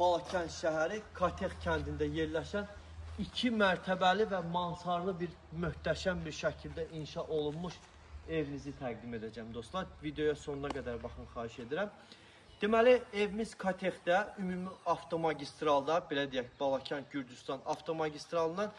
Balakən şəhəri Katex kəndində yerləşən 2 mərtəbəli və mansarlı bir möhtəşəm bir şəkildə inşa olunmuş evinizi təqdim edəcəm dostlar. Videoya sonuna qədər baxın, xahiş edirəm. Deməli, evimiz Katexdə, ümumi avtomagistralda, belə deyək, Balakən Gürcüstan avtomagistralından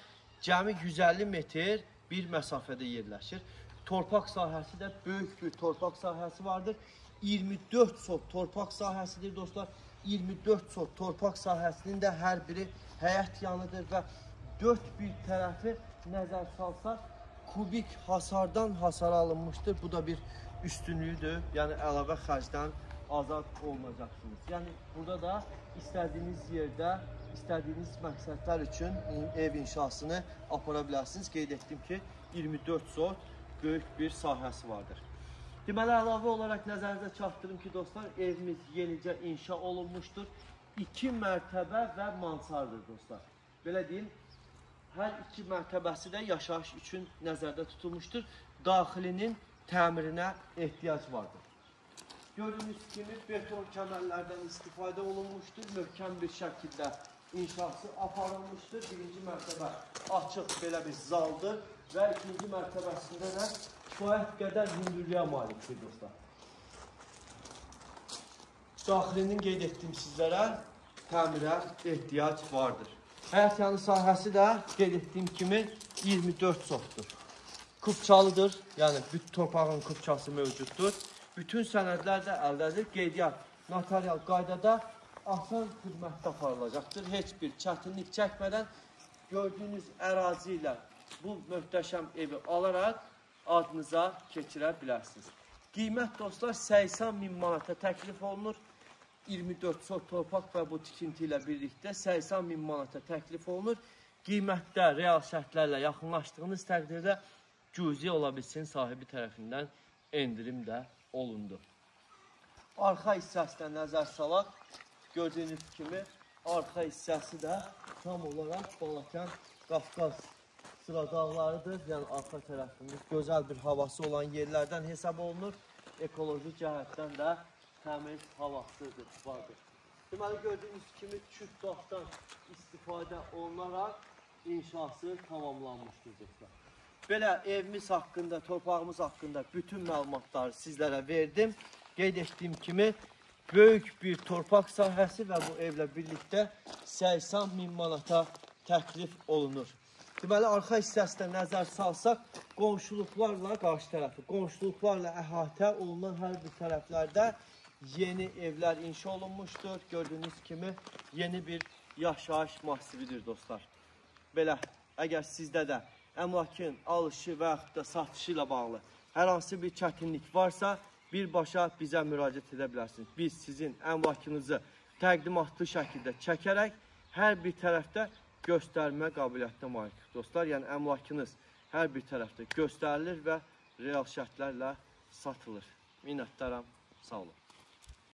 cəmi 150 metr bir məsafədə yerləşir. Torpaq sahəsi də böyük bir torpaq sahəsi vardır. 24 sot torpaq sahəsidir dostlar. 24 sot torpaq sahəsinin də hər biri həyət yanıdır və 4 bir tərəfi nəzər salsaq, kubik hasardan hasara alınmışdır. Bu da bir üstünlüğüdür. Yəni əlavə xərcdən azad olunacaqsınız. Yəni burada da istədiyiniz yerdə, istədiyiniz məqsədlər üçün ev inşasını apara bilərsiniz. Qeyd etdim ki, 24 sot böyük bir sahəsi vardır. Deməli, əlavə olaraq nəzərinizə çatdırım ki, dostlar, evimiz yenicə inşa olunmuşdur. 2 mərtəbə və mansardır dostlar. Belə deyim, hər 2 mərtəbəsi də yaşayış üçün nəzərdə tutulmuşdur. Daxilinin təmirinə ehtiyac vardır. Gördüyünüz kimi beton kəmərlərdən istifadə olunmuşdur. Möhkəm bir şəkildə inşası aparılmışdır. Birinci mərtəbə açıq belə bir zaldır və ikinci mərtəbəsində də kifayət qədər hündürlüyə malikdir dostlar. Daxilinin qeyd etdiyim sizlərə təmirə ehtiyac vardır. Həyət yanı sahəsi də qeyd etdiyim kimi 24 sotdur. Kubçalıdır, yəni bütün torpağın kubçası mövcuddur. Bütün sənədlər də əldədir. Qeydiyyat notarial qaydada asan xidmətdə aparılacaqdır. Heç bir çətinlik çəkmədən gördüyünüz ərazi ilə bu möhtəşəm evi alaraq adınıza keçirə bilərsiniz. Qiymət dostlar 80.000 manata təklif olunur. 24 sot torpaq və bu tikinti ilə birlikdə 80.000 manata təklif olunur. Qiymətdə real şərtlərlə yaxınlaşdığınız təqdirdə cüzi ola bilsin sahibi tərəfindən endirim də olundu. Arxa hissəsinə nəzər salaq. Gördüyünüz kimi arxa hissəsi də tam olaraq Balakən Qafqaz sıra dağlarıdır. Yəni arxa tərəfində gözəl bir havası olan yerlərdən hesab olunur. Ekoloji cəhətdən də təmiz havasıdır, vardır. Deməli, gördüyünüz kimi çüt daşdan istifadə olunaraq inşası tamamlanmışdır dostlar. Belə evimiz haqqında, torpağımız haqqında bütün məlumatları sizlərə verdim. Qeyd etdiyim kimi böyük bir torpaq sahəsi və bu evlə birlikdə 80.000 manata təklif olunur. Deməli, arxa hissəsinə nəzər salsaq, qonşuluqlarla qarşı tərəfi, qonşuluqlarla əhatə olunan hər bir tərəflərdə yeni evlər inşa olunmuşdur. Gördüyünüz kimi yeni bir yaşayış massividir dostlar. Belə, əgər sizdə də əmlakın alışı və yaxud da satışı ilə bağlı hər hansı bir çətinlik varsa, birbaşa bizə müraciət edə bilərsiniz. Biz sizin əmlakınızı təqdimatlı şəkildə çəkərək hər bir tərəfdə göstərmə qabiliyyətinə malik dostlar. Yəni əmlakınız hər bir tərəfdə göstərilir və real şərtlərlə satılır. Minnətdaram, sağ olun.